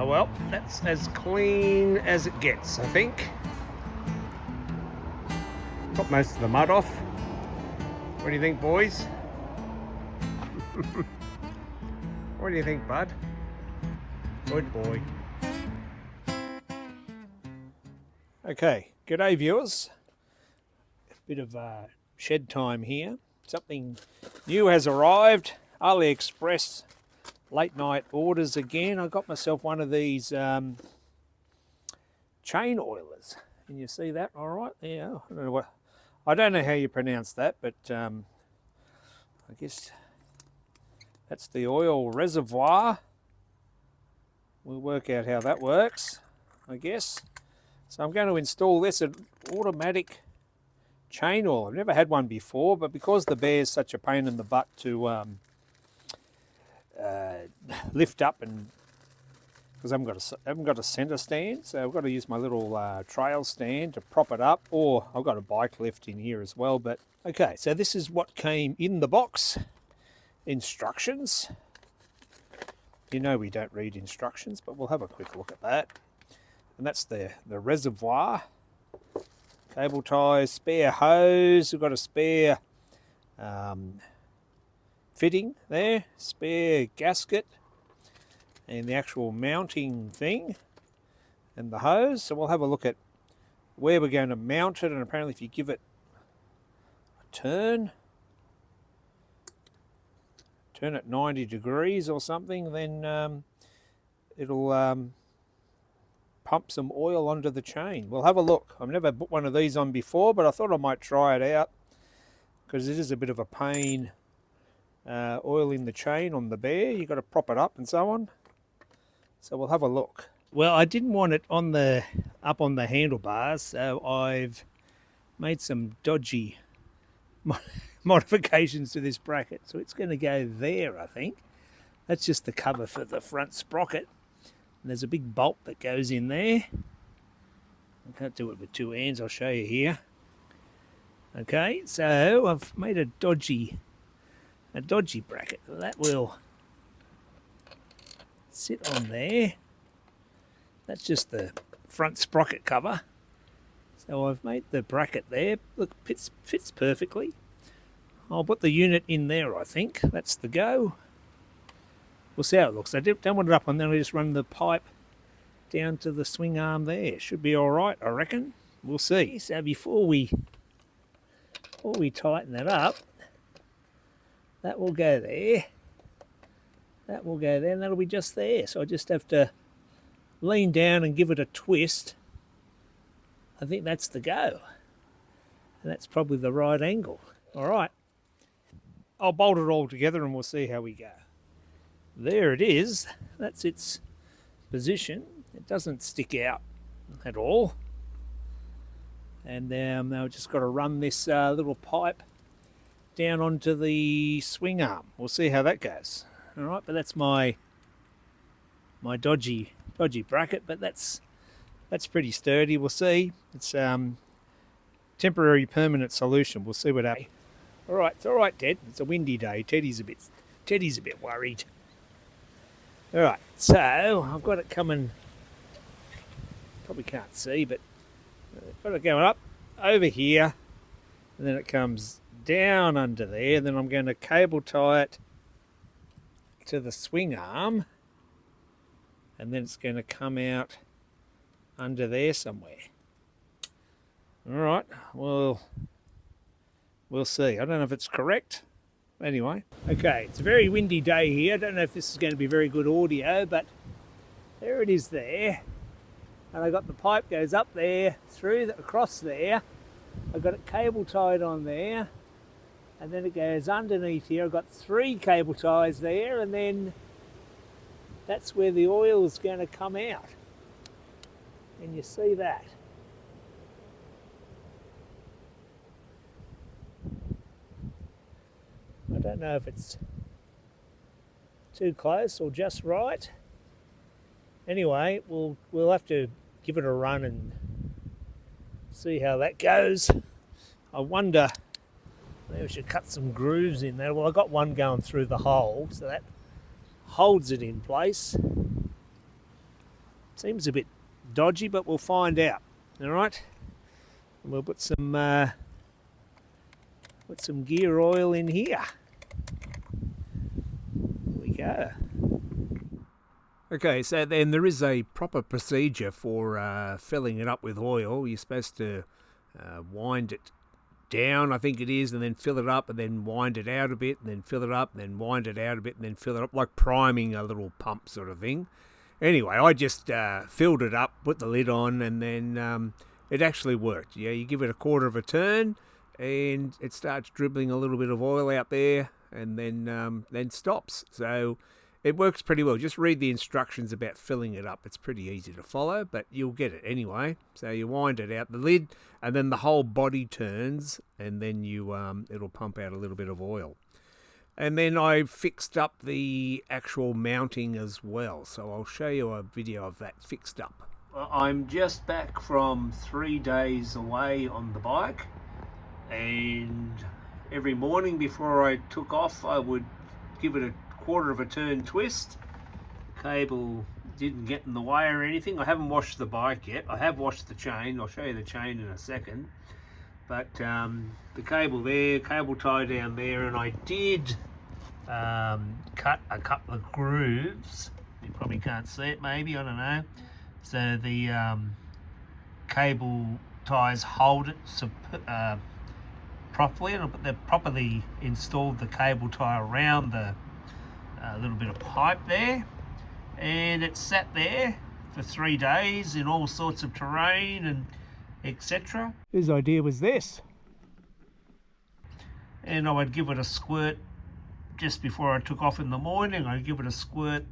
Well, that's as clean as it gets, I think. Got most of the mud off. What do you think, boys? What do you think, bud? Good boy. Okay, g'day viewers. Bit of shed time here. Something new has arrived. AliExpress late night orders again. I got myself one of these chain oilers. Can you see that all right? Yeah, I don't know how you pronounce that, but I guess that's the oil reservoir. We'll work out how that works, I guess. So I'm going to install this, an automatic chain oil. I've never had one before, but because the bear is such a pain in the butt to lift up, and because I haven't got a centre stand, so I've got to use my little trail stand to prop it up, or I've got a bike lift in here as well. But okay, so this is what came in the box. Instructions. You know we don't read instructions, but we'll have a quick look at that. And that's the reservoir. Cable ties, spare hose. We've got a spare fitting there, spare gasket, and the actual mounting thing, and the hose. So we'll have a look at where we're going to mount it, and apparently if you give it a turn at 90 degrees or something, then it'll pump some oil onto the chain. We'll have a look. I've never put one of these on before, but I thought I might try it out because it is a bit of a pain oiling the chain on the bear. You've got to prop it up and so on. So we'll have a look. Well, I didn't want it up on the handlebars, so I've made some dodgy modifications to this bracket. So it's going to go there, I think. That's just the cover for the front sprocket. And there's a big bolt that goes in there. I can't do it with two hands, I'll show you here. Okay, so I've made a dodgy bracket. That will sit on there. That's just the front sprocket cover. So I've made the bracket there. Look, fits perfectly. I'll put the unit in there, I think. That's the go. We'll see how it looks. I don't want it up, and then I just run the pipe down to the swing arm there. Should be all right, I reckon. We'll see. So before we tighten that up, that will go there. That will go there, and that'll be just there. So I just have to lean down and give it a twist. I think that's the go. And that's probably the right angle. All right. I'll bolt it all together and we'll see how we go. There it is. That's its position. It doesn't stick out at all. And now I've just got to run this little pipe down onto the swing arm. We'll see how that goes. All right, but that's my dodgy bracket, but that's pretty sturdy. We'll see. It's temporary permanent solution. We'll see what happens. All right, it's all right, Ted. It's a windy day. Teddy's a bit worried. All right, so I've got it coming. Probably can't see, but I've got it going up over here, and then it comes down under there. Then I'm going to cable tie it to the swing arm, and then it's going to come out under there somewhere. All right, well, we'll see. I don't know if it's correct. Anyway, okay, it's a very windy day here. I don't know if this is going to be very good audio, but there it is there. And I got the pipe goes up there, across there. I've got it cable tied on there. And then it goes underneath here. I've got 3 cable ties there, and then that's where the oil is going to come out. And you see that. I don't know if it's too close or just right. Anyway, we'll have to give it a run and see how that goes. I wonder, maybe we should cut some grooves in there. Well, I got one going through the hole, so that holds it in place. Seems a bit dodgy, but we'll find out. All right. And we'll put some gear oil in here. There we go. Okay, so then there is a proper procedure for filling it up with oil. You're supposed to wind it down, I think it is, and then fill it up, and then wind it out a bit, and then fill it up, and then wind it out a bit, and then fill it up, like priming a little pump sort of thing. Anyway, I just filled it up, put the lid on, and then it actually worked. Yeah, you give it a quarter of a turn, and it starts dribbling a little bit of oil out there, and then stops. So it works pretty well. Just read the instructions about filling it up. It's pretty easy to follow, but you'll get it anyway. So you wind it out the lid, and then the whole body turns, and then it'll pump out a little bit of oil. And then I fixed up the actual mounting as well. So I'll show you a video of that fixed up. Well, I'm just back from 3 days away on the bike, and every morning before I took off, I would give it a quarter of a turn twist. Cable didn't get in the way or anything. I haven't washed the bike yet. I have washed the chain. I'll show you the chain in a second. But the cable there, cable tie down there, and I did cut a couple of grooves. You probably can't see it, maybe, I don't know. So the cable ties hold it properly, and they've properly installed the cable tie around the little bit of pipe there, and it sat there for 3 days in all sorts of terrain and etc. His idea was this, and I would give it a squirt just before I took off in the morning. I'd give it a squirt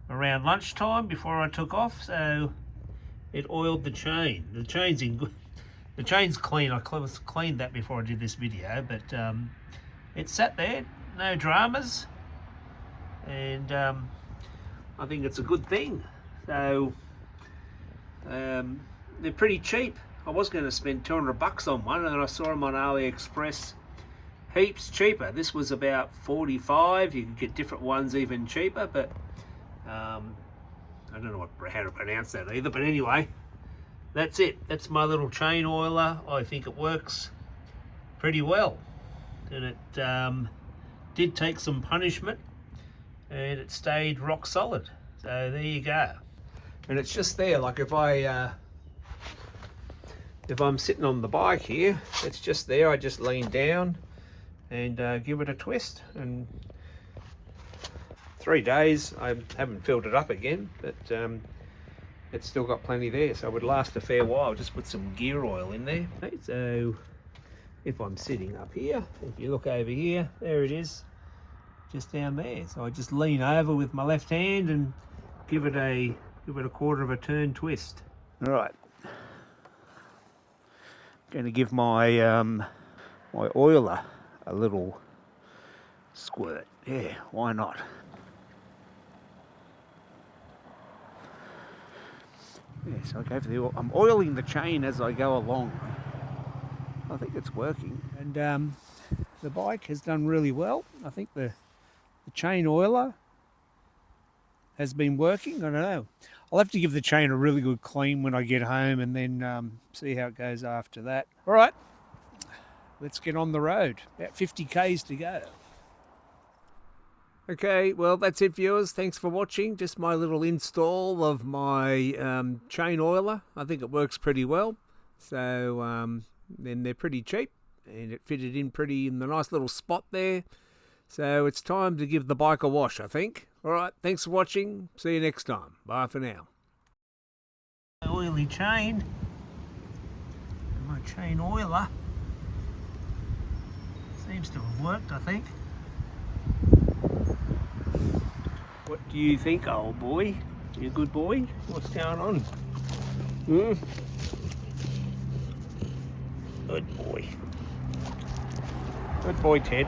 around lunchtime before I took off, so it oiled the chain. The chain's in good. The chain's clean. I cleaned that before I did this video, but it sat there, no dramas, and I think it's a good thing. So they're pretty cheap. I was going to spend $200 on one, and then I saw them on AliExpress heaps cheaper. This was about $45. You can get different ones even cheaper, but I don't know how to pronounce that either. But anyway, that's it. That's my little chain oiler. I think it works pretty well, and it did take some punishment, and it stayed rock solid. So there you go. And it's just there, like if I'm sitting on the bike here, it's just there. I just lean down and give it a twist, and 3 days. I haven't filled it up again, but it's still got plenty there, so it would last a fair while. Just put some gear oil in there. Okay, so if I'm sitting up here, if you look over here, there it is, just down there. So I just lean over with my left hand and give it a quarter of a turn twist. All right, going to give my my oiler a little squirt. Yeah, why not? Yeah, so I go for the oil. I'm oiling the chain as I go along. I think it's working, and the bike has done really well. I think the chain oiler has been working. I don't know. I'll have to give the chain a really good clean when I get home, and then see how it goes after that. All right, let's get on the road. About 50 k's to go. Okay, well, that's it, viewers. Thanks for watching. Just my little install of my chain oiler. I think it works pretty well. So then they're pretty cheap, and it fitted in pretty in the nice little spot there. So it's time to give the bike a wash, I think. All right, thanks for watching. See you next time. Bye for now. Oily chain. My chain oiler seems to have worked, I think. What do you think, old boy? You a good boy? What's going on? Good boy. Good boy, Ted.